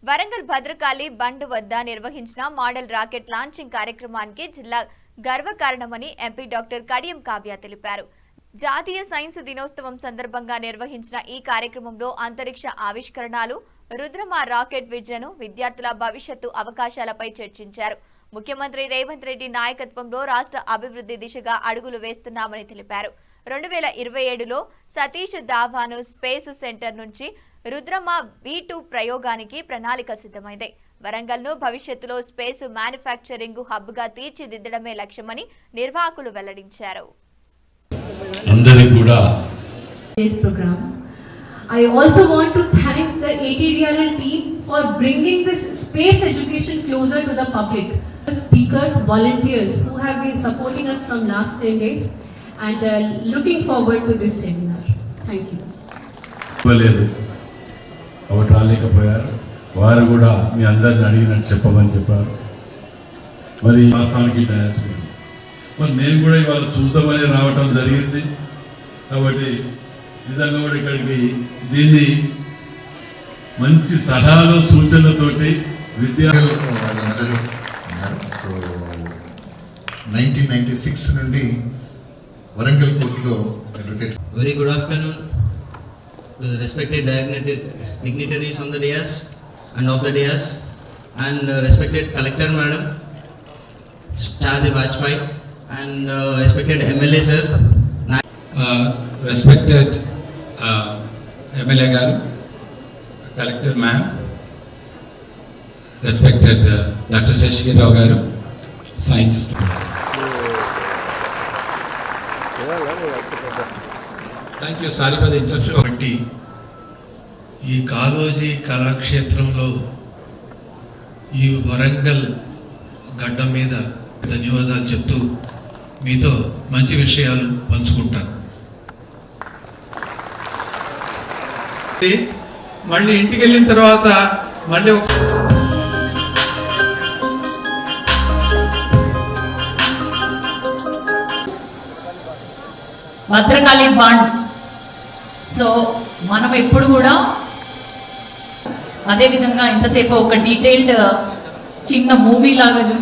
Warangal Bhadrakali bund వద్ద నిర్వహించిన model rocket launching కార్యక్రమానికి జిల్లా గర్వకారణమని ఎంపీ డాక్టర్ కడియం కావ్య తెలిపారు. జాతీయ సైన్స్ దినోత్సవం సందర్భంగా నిర్వహించిన ఈ కార్యక్రమంలో అంతరిక్ష ఆవిష్కరణలు, రుద్రమ రాకెట్ విజన్, విద్యార్థుల భవిష్యత్తు అవకాశాలపై చర్చించారు. ముఖ్యమంత్రి రేవంత్ రెడ్డి నాయకత్వంలో రాష్ట్ర అభివృద్ధి దిశగా అడుగులు వేస్తున్నామని తెలిపారు. 2027లో సతీష్ ధావన్ స్పేస్ సెంటర్ నుంచి రుద్రమ V2 ప్రయోగానికి ప్రణాళిక సిద్ధమైంది. వరంగల్ను భవిష్యత్తులో స్పేస్ మ్యానుఫ్యాక్చరింగ్ హబ్గా తీర్చిదిద్దడమే లక్ష్యమని నిర్వాహకులు వెల్లడించారు. I also want to thank the ATDRL team for bringing this space education closer to the public. The speakers, volunteers who have been supporting us from last 10 days and looking forward to this seminar. Thank you. రాలేకపోయారు. వారు కూడా మీ అందరిని అడిగినట్టు చెప్పమని చెప్పారు. మరి వాస్తవానికి మరి నేను కూడా ఇవాళ చూద్దామని రావటం జరిగింది. కాబట్టి నిజంగా కూడా ఇక్కడికి దీన్ని మంచి సలహాలు సూచనలతోటి విద్యార్థులు సో 1996 నుండి వరంగల్ కోర్టులో very good afternoon to the respected dignitaries on the dais and of the dais and respected collector madam Chadi Vajpayee and respected MLA sir, respected MLA garu, collector ma'am, respected Dr. Seshagiri Rao garu, scientist. Thank you. Sorry for the interruption. ఈ కాళోజీ కళాక్షేత్రంలో ఈ వరంగల్ గడ్డ మీద ధన్యవాదాలు చెప్తూ మీతో మంచి విషయాలు పంచుకుంటాను. మళ్ళీ ఇంటికి వెళ్ళిన తర్వాత మళ్ళీ భద్రకాళి బండ్. సో మనం ఎప్పుడు కూడా అదే విధంగా ఇంతసేపు ఒక డీటెయిల్డ్ చిన్న మూవీ లాగా చూసి